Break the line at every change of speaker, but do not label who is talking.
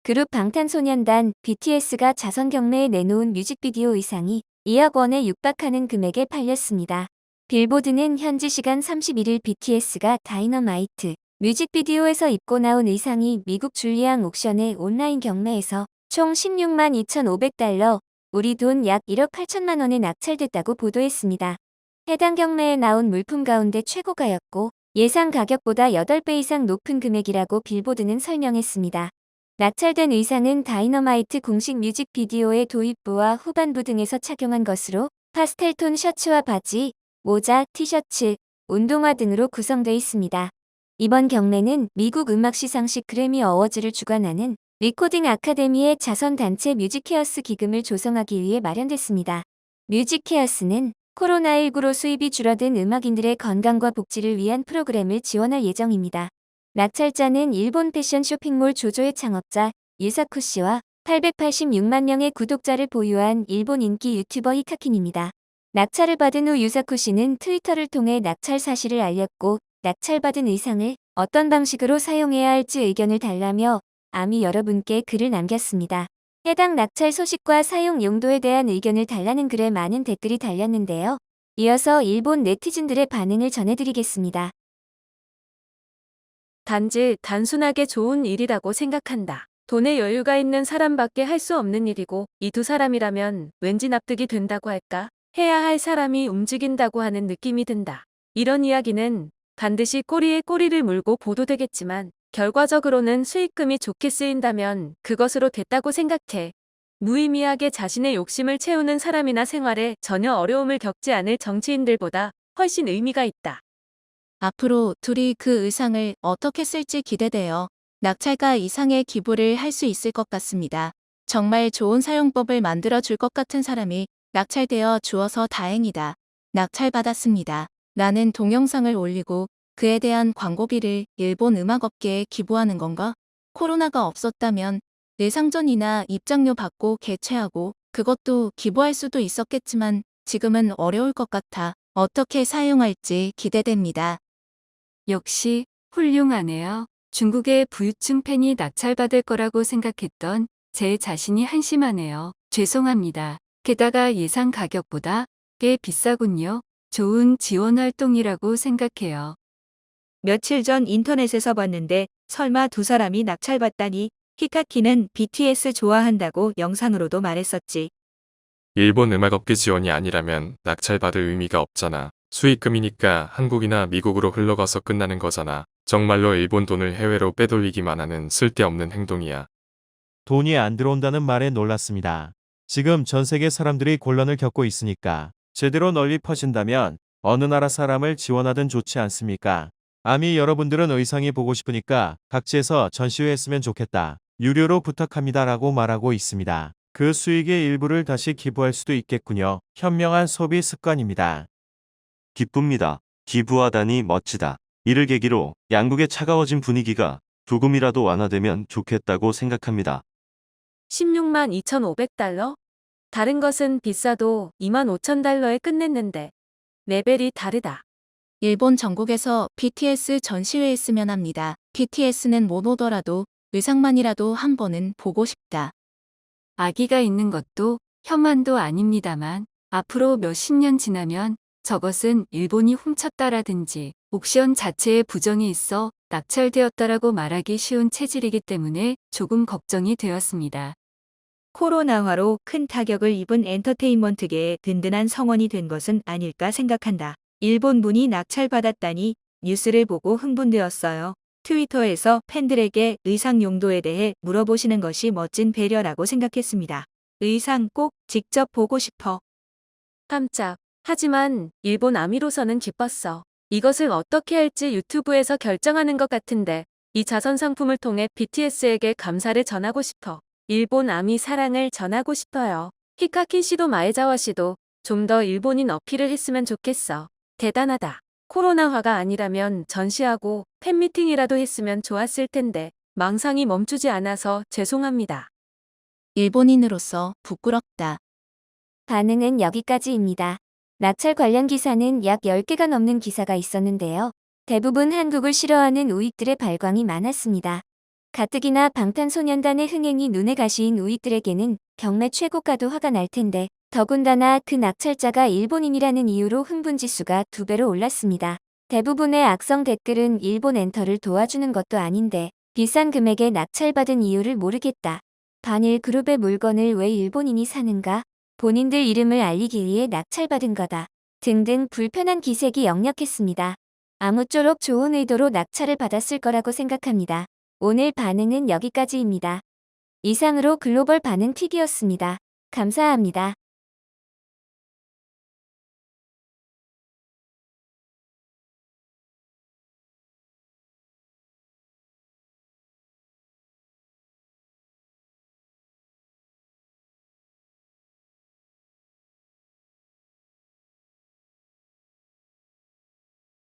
그룹 방탄소년단 BTS가 자선 경매에 내놓은 뮤직비디오 의상이 2억 원에 육박하는 금액에 팔렸습니다. 빌보드는 현지 시간 31일 BTS가 다이너마이트 뮤직비디오에서 입고 나온 의상이 미국 줄리앙 옥션의 온라인 경매에서 총 16만 2,500달러, 우리 돈 약 1억 8천만 원에 낙찰됐다고 보도했습니다. 해당 경매에 나온 물품 가운데 최고가였고 예상 가격보다 8배 이상 높은 금액이라고 빌보드는 설명했습니다. 낙찰된 의상은 다이너마이트 공식 뮤직비디오의 도입부와 후반부 등에서 착용한 것으로 파스텔톤 셔츠와 바지, 모자, 티셔츠, 운동화 등으로 구성되어 있습니다. 이번 경매는 미국 음악 시상식 그래미 어워즈를 주관하는 리코딩 아카데미의 자선단체 뮤직케어스 기금을 조성하기 위해 마련됐습니다. 뮤직케어스는 코로나19로 수입이 줄어든 음악인들의 건강과 복지를 위한 프로그램을 지원할 예정입니다. 낙찰자는 일본 패션 쇼핑몰 조조의 창업자 유사쿠 씨와 886만 명의 구독자를 보유한 일본 인기 유튜버 히카킨입니다. 낙찰을 받은 후 유사쿠 씨는 트위터를 통해 낙찰 사실을 알렸고 낙찰받은 의상을 어떤 방식으로 사용해야 할지 의견을 달라며 아미 여러분께 글을 남겼습니다. 해당 낙찰 소식과 사용 용도에 대한 의견을 달라는 글에 많은 댓글이 달렸는데요. 이어서 일본 네티즌들의 반응을 전해드리겠습니다.
단지 단순하게 좋은 일이라고 생각한다. 돈에 여유가 있는 사람밖에 할 수 없는 일이고 이 두 사람이라면 왠지 납득이 된다고 할까? 해야 할 사람이 움직인다고 하는 느낌이 든다. 이런 이야기는 반드시 꼬리에 꼬리를 물고 보도되겠지만 결과적으로는 수익금이 좋게 쓰인다면 그것으로 됐다고 생각해. 무의미하게 자신의 욕심을 채우는 사람이나 생활에 전혀 어려움을 겪지 않을 정치인들보다 훨씬 의미가 있다.
앞으로 둘이 그 의상을 어떻게 쓸지 기대돼요. 낙찰가 이상의 기부를 할 수 있을 것 같습니다. 정말 좋은 사용법을 만들어 줄 것 같은 사람이 낙찰되어 주어서 다행이다. 낙찰받았습니다. 라는 동영상을 올리고 그에 대한 광고비를 일본 음악업계에 기부하는 건가? 코로나가 없었다면 예상전이나 입장료 받고 개최하고 그것도 기부할 수도 있었겠지만 지금은 어려울 것 같아 어떻게 사용할지 기대됩니다.
역시 훌륭하네요. 중국의 부유층 팬이 낙찰받을 거라고 생각했던 제 자신이 한심하네요. 죄송합니다. 게다가 예상 가격보다 꽤 비싸군요. 좋은 지원 활동이라고 생각해요.
며칠 전 인터넷에서 봤는데 설마 두 사람이 낙찰받다니. 히카키는 BTS 좋아한다고 영상으로도 말했었지.
일본 음악업계 지원이 아니라면 낙찰받을 의미가 없잖아. 수익금이니까 한국이나 미국으로 흘러가서 끝나는 거잖아. 정말로 일본 돈을 해외로 빼돌리기만 하는 쓸데없는 행동이야.
돈이 안 들어온다는 말에 놀랐습니다. 지금 전 세계 사람들이 곤란을 겪고 있으니까 제대로 널리 퍼진다면 어느 나라 사람을 지원하든 좋지 않습니까? 아미 여러분들은 의상이 보고 싶으니까 각지에서 전시회했으면 좋겠다. 유료로 부탁합니다 라고 말하고 있습니다. 그 수익의 일부를 다시 기부할 수도 있겠군요. 현명한 소비 습관입니다.
기쁩니다. 기부하다니 멋지다. 이를 계기로 양국의 차가워진 분위기가 조금이라도 완화되면 좋겠다고 생각합니다.
16만 2,500달러? 다른 것은 비싸도 25,000달러에 끝냈는데 레벨이 다르다.
일본 전국에서 BTS 전시회했으면 합니다. BTS는 못 오더라도 의상만이라도 한 번은 보고 싶다.
아기가 있는 것도 혐한도 아닙니다만 앞으로 몇십 년 지나면 저것은 일본이 훔쳤다라든지 옥션 자체에 부정이 있어 낙찰되었다라고 말하기 쉬운 체질이기 때문에 조금 걱정이 되었습니다.
코로나화로 큰 타격을 입은 엔터테인먼트계에 든든한 성원이 된 것은 아닐까 생각한다. 일본분이 낙찰받았다니 뉴스를 보고 흥분되었어요. 트위터에서 팬들에게 의상 용도에 대해 물어보시는 것이 멋진 배려라고 생각했습니다. 의상 꼭 직접 보고 싶어.
깜짝. 하지만 일본 아미로서는 기뻤어. 이것을 어떻게 할지 유튜브에서 결정하는 것 같은데 이 자선 상품을 통해 BTS에게 감사를 전하고 싶어. 일본 아미 사랑을 전하고 싶어요. 히카킨 씨도 마에자와 씨도 좀 더 일본인 어필을 했으면 좋겠어. 대단하다. 코로나화가 아니라면 전시하고 팬미팅이라도 했으면 좋았을 텐데 망상이 멈추지 않아서 죄송합니다.
일본인으로서 부끄럽다.
반응은 여기까지입니다. 낙찰 관련 기사는 약 10개가 넘는 기사가 있었는데요. 대부분 한국을 싫어하는 우익들의 발광이 많았습니다. 가뜩이나 방탄소년단의 흥행이 눈에 가시인 우익들에게는 경매 최고가도 화가 날 텐데 더군다나 그 낙찰자가 일본인이라는 이유로 흥분지수가 2배로 올랐습니다. 대부분의 악성 댓글은 일본 엔터를 도와주는 것도 아닌데 비싼 금액에 낙찰받은 이유를 모르겠다. 반일 그룹의 물건을 왜 일본인이 사는가? 본인들 이름을 알리기 위해 낙찰받은 거다. 등등 불편한 기색이 역력했습니다. 아무쪼록 좋은 의도로 낙찰을 받았을 거라고 생각합니다. 오늘 반응은 여기까지입니다. 이상으로 글로벌 반응 픽이었습니다. 감사합니다.